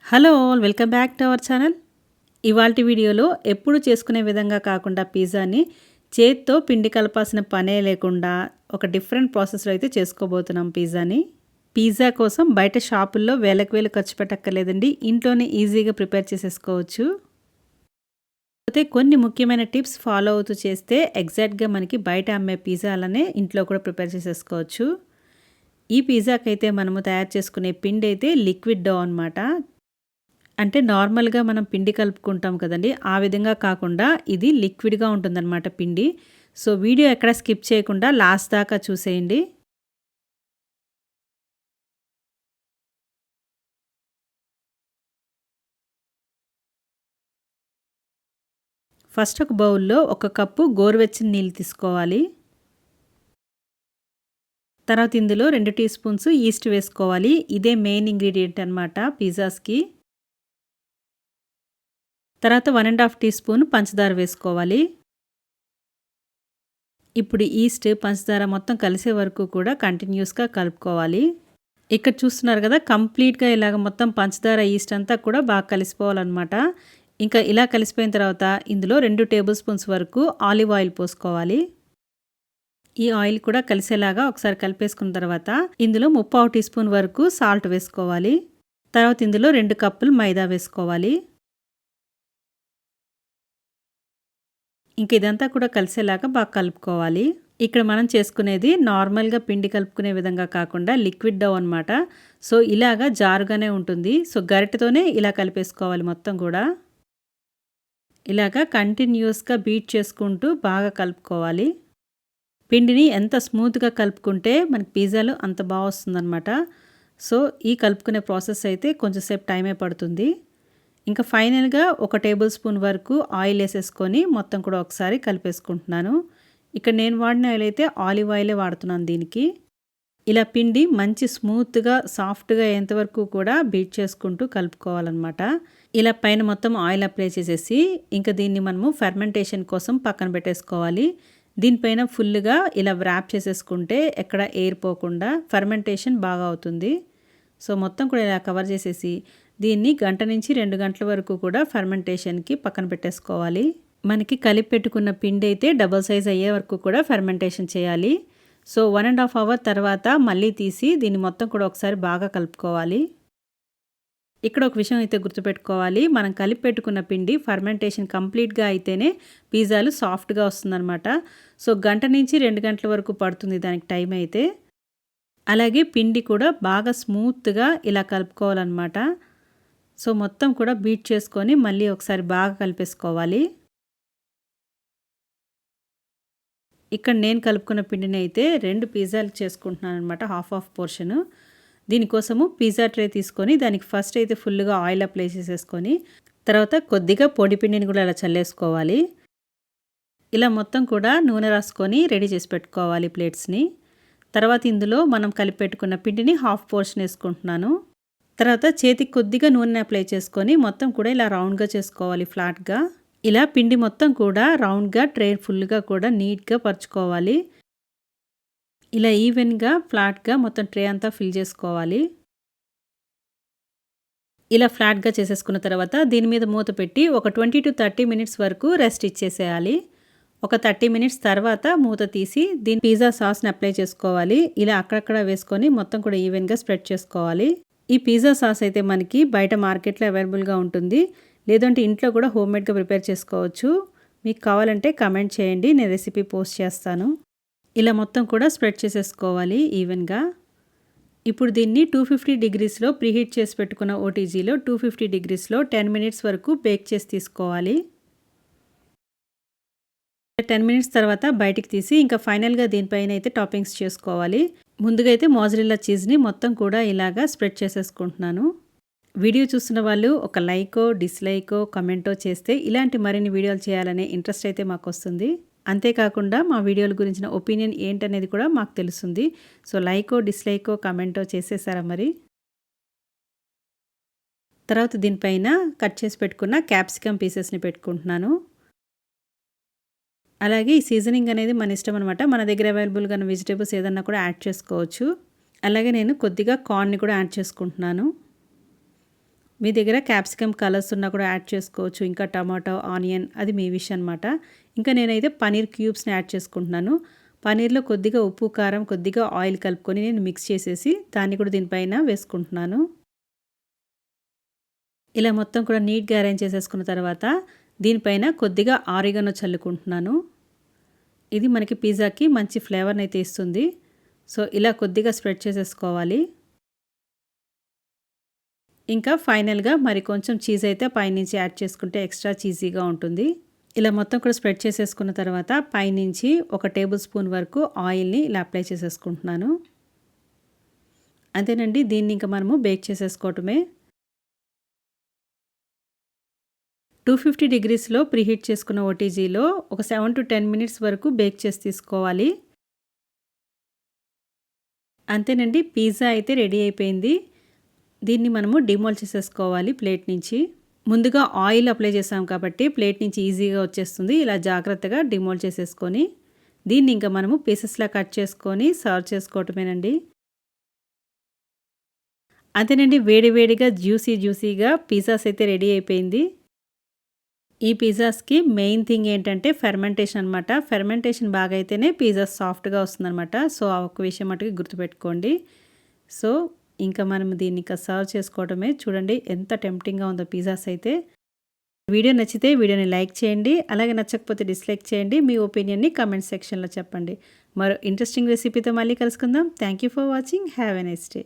Hello all welcome back to our channel. ఇవాల్టి వీడియోలో ఎప్పుడు చేసుకునే విధంగా కాకుండా పిజ్జాని చేత్తో పిండి కలపాల్సిన పనే లేకుండా ఒక డిఫరెంట్ ప్రాసెస్లో అయితే చేసుకోబోతున్నాం పిజ్జాని. పిజ్జా కోసం బయట షాపుల్లో వేలకు వేలు ఖర్చు పెట్టక్కర్లేదండి, ఇంట్లోనే ఈజీగా ప్రిపేర్ చేసేసుకోవచ్చు. అయితే కొన్ని ముఖ్యమైన టిప్స్ ఫాలో అవుతూ చేస్తే ఎగ్జాక్ట్గా మనకి బయట అమ్మే పిజ్జా అలానే ఇంట్లో కూడా ప్రిపేర్ చేసేసుకోవచ్చు. ఈ పిజ్జాకైతే మనము తయారు చేసుకునే పిండి అయితే లిక్విడ్ డో అనమాట. అంటే నార్మల్‌గా మనం పిండి కలుపుకుంటాం కదండీ! ఆ విధంగా కాకుండా ఇది లిక్విడ్‌గా ఉంటుందన్నమాట పిండి. సో, వీడియో ఎక్కడ స్కిప్ చేయకుండా లాస్ట్ దాకా చూసేయండి. ఫస్ట్ ఒక బౌల్‌లో ఒక కప్పు గోరువెచ్చని నీళ్ళు తీసుకోవాలి. తర్వాత ఇందులో 2 టీ స్పూన్స్ ఈస్ట్ వేసుకోవాలి. ఇదే మెయిన్ ఇంగ్రీడియంట్ అన్నమాట పిజ్జాస్‌కి. తర్వాత 1 ½ టీ స్పూన్ పంచదార వేసుకోవాలి. ఇప్పుడు ఈస్ట్, పంచదార మొత్తం కలిసే వరకు కూడా కంటిన్యూస్‌గా కలుపుకోవాలి. ఇక్కడ చూస్తున్నారు కదా, కంప్లీట్‌గా ఇలాగ మొత్తం పంచదార, ఈస్ట్ అంతా కూడా బాగా కలిసిపోవాలన్నమాట. ఇంకా ఇలా కలిసిపోయిన తర్వాత ఇందులో 2 టేబుల్ స్పూన్స్ వరకు ఆలివ్ ఆయిల్ పోసుకోవాలి. ఈ ఆయిల్ కూడా కలిసేలాగా ఒకసారి కలిపేసుకున్న తర్వాత ఇందులో 3/4 టీ స్పూన్ వరకు సాల్ట్ వేసుకోవాలి. తర్వాత ఇందులో 2 కప్పులు మైదా వేసుకోవాలి. ఇంక ఇదంతా కూడా కలిసేలాగా బాగా కలుపుకోవాలి. ఇక్కడ మనం చేసుకునేది నార్మల్‌గా పిండి కలుపుకునే విధంగా కాకుండా లిక్విడ్ డౌ అనమాట. సో, ఇలాగా జారుగానే ఉంటుంది. సో, గరిటెతోనే ఇలా కలిపేసుకోవాలి మొత్తం కూడా. ఇలాగా కంటిన్యూయస్‌గా బీట్ చేసుకుంటూ బాగా కలుపుకోవాలి. పిండిని ఎంత స్మూత్‌గా కలుపుకుంటే మనకి పిజ్జాలు అంత బా వస్తుందనమాట. సో, ఈ కలుపుకునే ప్రాసెస్ అయితే కొంచెం సేపు టైమే పడుతుంది. ఇంకా ఫైనల్‌గా ఒక టేబుల్ స్పూన్ వరకు ఆయిల్ ఏసేసుకొని మొత్తం కూడా ఒకసారి కలిపేసుకుంటున్నాను. ఇక్కడ నేను వాడిన ఆయిల్ అయితే ఆలివ్ ఆయిలే వాడుతున్నాను దీనికి. ఇలా పిండి మంచి స్మూత్‌గా, సాఫ్ట్‌గా అయ్యేంత వరకు కూడా బీట్ చేసుకుంటూ కలుపుకోవాలనమాట. ఇలా పైన మొత్తం ఆయిల్ అప్లై చేసేసి ఇంకా దీన్ని మనము ఫెర్మెంటేషన్ కోసం పక్కన పెట్టేసుకోవాలి. దీనిపైన ఫుల్‌గా ఇలా వ్రాప్ చేసేసుకుంటే ఎక్కడ ఎయిర్ పోకుండా ఫెర్మెంటేషన్ బాగా అవుతుంది. సో, మొత్తం కూడా ఇలా కవర్ చేసేసి దీన్ని గంట నుంచి 2 గంటల వరకు కూడా ఫెర్మెంటేషన్‌కి పక్కన పెట్టేసుకోవాలి. మనకి కలిపి పెట్టుకున్న పిండి అయితే డబుల్ సైజ్ అయ్యే వరకు కూడా ఫెర్మెంటేషన్ చేయాలి. సో, 1 ½ అవర్ తర్వాత మళ్ళీ తీసి దీన్ని మొత్తం కూడా ఒకసారి బాగా కలుపుకోవాలి. ఇక్కడ ఒక విషయం అయితే గుర్తుపెట్టుకోవాలి. మనం కలిపి పెట్టుకున్న పిండి ఫెర్మెంటేషన్ కంప్లీట్‌గా అయితేనే పిజ్జాలు సాఫ్ట్‌గా వస్తుందనమాట. సో, గంట నుంచి 2 గంటల వరకు పడుతుంది దానికి టైం అయితే. అలాగే పిండి కూడా బాగా స్మూత్‌గా ఇలా కలుపుకోవాలనమాట. సో, మొత్తం కూడా బీట్ చేసుకొని మళ్ళీ ఒకసారి బాగా కలిపేసుకోవాలి. ఇక్కడ నేను కలుపుకున్న పిండిని అయితే 2 పిజ్జాలు చేసుకుంటున్నాననమాట, హాఫ్ పోర్షను. దీనికోసము పిజ్జా ట్రే తీసుకొని దానికి ఫస్ట్ అయితే ఫుల్‌గా ఆయిల్ అప్లై చేసేసుకొని తర్వాత కొద్దిగా పొడి పిండిని కూడా అలా చల్లేసుకోవాలి. ఇలా మొత్తం కూడా నూనె రాసుకొని రెడీ చేసి పెట్టుకోవాలి ప్లేట్స్‌ని. తర్వాత ఇందులో మనం కలిపి పెట్టుకున్న పిండిని హాఫ్ పోర్షన్ ఏసుకుంటున్నాను. తర్వాత చేతికి కొద్దిగా నూనె అప్లై చేసుకొని మొత్తం కూడా ఇలా రౌండ్‌గా చేసుకోవాలి ఫ్లాట్‌గా. ఇలా పిండి మొత్తం కూడా రౌండ్‌గా ట్రే ఫుల్‌గా కూడా నీట్‌గా పరుచుకోవాలి. ఇలా ఈవెన్‌గా, ఫ్లాట్‌గా మొత్తం ట్రే అంతా ఫిల్ చేసుకోవాలి. ఇలా ఫ్లాట్‌గా చేసేసుకున్న తర్వాత దీని మీద మూత పెట్టి ఒక 20-30 మినిట్స్ వరకు రెస్ట్ ఇచ్చేసేయాలి. ఒక 30 మినిట్స్ తర్వాత మూత తీసి దీని పిజ్జా సాస్‌ని అప్లై చేసుకోవాలి. ఇలా అక్కడక్కడ వేసుకొని మొత్తం కూడా ఈవెన్‌గా స్ప్రెడ్ చేసుకోవాలి. ఈ పిజ్జా సాస్ అయితే మనకి బయట మార్కెట్‌లో అవైలబుల్‌గా ఉంటుంది. లేదంటే ఇంట్లో కూడా హోమ్‌మేడ్‌గా ప్రిపేర్ చేసుకోవచ్చు. మీకు కావాలంటే కామెంట్ చేయండి, నేను రెసిపీ పోస్ట్ చేస్తాను. ఇలా మొత్తం కూడా స్ప్రెడ్ చేసేసుకోవాలి ఈవెన్‌గా. ఇప్పుడు దీన్ని 250 డిగ్రీస్‌లో ప్రీహీట్ చేసి పెట్టుకున్న ఓటీజీలో 250 డిగ్రీస్‌లో 10 మినిట్స్ వరకు బేక్ చేసి తీసుకోవాలి. 10 మినిట్స్ తర్వాత బయటికి తీసి ఇంకా ఫైనల్‌గా దీనిపైన అయితే టాపింగ్స్ చేసుకోవాలి. ముందుగా అయితే మోజరెల్లా చీజ్‌ని మొత్తం కూడా ఇలాగా స్ప్రెడ్ చేసేసుకుంటున్నాను. వీడియో చూస్తున్న వాళ్ళు ఒక లైకో, డిస్‌లైకో, కమెంటో చేస్తే ఇలాంటి మరిన్ని వీడియోలు చేయాలనే ఇంట్రెస్ట్ అయితే మాకొస్తుంది. అంతేకాకుండా మా వీడియోల గురించిన ఒపీనియన్ ఏంటనేది కూడా మాకు తెలుస్తుంది. సో, లైకో, డిస్‌లైకో, కమెంటో చేసేసారా మరి? తర్వాత దీనిపైన కట్ చేసి పెట్టుకున్న క్యాప్సికమ్ పీసెస్‌ని పెట్టుకుంటున్నాను. అలాగే ఈ సీజనింగ్ అనేది మన ఇష్టం అనమాట. మన దగ్గర అవైలబుల్‌గా ఉన్న వెజిటబుల్స్ ఏదన్నా కూడా యాడ్ చేసుకోవచ్చు. అలాగే నేను కొద్దిగా కార్న్‌ని కూడా యాడ్ చేసుకుంటున్నాను. మీ దగ్గర క్యాప్సికమ్ కలర్స్ ఉన్నా కూడా యాడ్ చేసుకోవచ్చు. ఇంకా టమాటో, ఆనియన్ అది మీ విష్ అనమాట. ఇంకా నేనైతే పన్నీర్ క్యూబ్స్‌ని యాడ్ చేసుకుంటున్నాను. పన్నీర్‌లో కొద్దిగా ఉప్పు, కారం, కొద్దిగా ఆయిల్ కలుపుకొని నేను మిక్స్ చేసేసి దాన్ని కూడా దీనిపైన వేసుకుంటున్నాను. ఇలా మొత్తం కూడా నీట్‌గా అరేంజ్ చేసేసుకున్న తర్వాత దీనిపైన కొద్దిగా ఆరిగానో చల్లుకుంటున్నాను. ఇది మనకి పిజ్జాకి మంచి ఫ్లేవర్‌ని అయితే ఇస్తుంది. సో, ఇలా కొద్దిగా స్ప్రెడ్ చేసేసుకోవాలి. ఇంకా ఫైనల్‌గా మరి కొంచెం చీజ్ అయితే పైనుంచి యాడ్ చేసుకుంటే ఎక్స్ట్రా చీజీగా ఉంటుంది. ఇలా మొత్తం కూడా స్ప్రెడ్ చేసేసుకున్న తర్వాత పైనుంచి ఒక టేబుల్ స్పూన్ వరకు ఆయిల్‌ని ఇలా అప్లై చేసేసుకుంటున్నాను. అంతేనండి, దీన్ని ఇంకా మనము బేక్ చేసేసుకోవటమే. 250 డిగ్రీస్‌లో ప్రీహీట్ చేసుకున్న ఓటీజీలో ఒక 7-10 మినిట్స్ వరకు బేక్ చేసి తీసుకోవాలి. అంతేనండి, పిజ్జా అయితే రెడీ అయిపోయింది. దీన్ని మనము డిమోల్డ్ చేసేసుకోవాలి ప్లేట్ నుంచి. ముందుగా ఆయిల్ అప్లై చేసాం కాబట్టి ప్లేట్ నుంచి ఈజీగా వచ్చేస్తుంది. ఇలా జాగ్రత్తగా డిమోల్డ్ చేసేసుకొని దీన్ని ఇంకా మనము పీసెస్‌లా కట్ చేసుకొని సర్వ్ చేసుకోవటమేనండి. అంతేనండి, వేడి వేడిగా జ్యూసీగా పిజ్జాస్ అయితే రెడీ అయిపోయింది. ఈ పిజ్జాస్‌కి మెయిన్ థింగ్ ఏంటంటే ఫెర్మెంటేషన్ అనమాట. ఫెర్మెంటేషన్ బాగా అయితేనే పిజ్జా సాఫ్ట్‌గా వస్తుందనమాట. సో, ఆ ఒక్క విషయం మటుకు గుర్తుపెట్టుకోండి. సో, ఇంకా మనం దీన్ని ఇంకా సర్వ్ చేసుకోవడమే. చూడండి ఎంత టెంప్టింగ్‌గా ఉందో పిజ్జాస్ అయితే. వీడియో నచ్చితే వీడియోని లైక్ చేయండి. అలాగే నచ్చకపోతే డిస్లైక్ చేయండి. మీ ఒపీనియన్‌ని కామెంట్ సెక్షన్‌లో చెప్పండి. మరో ఇంట్రెస్టింగ్ రెసిపీతో మళ్ళీ కలుసుకుందాం. Thank you for watching. Have a nice day.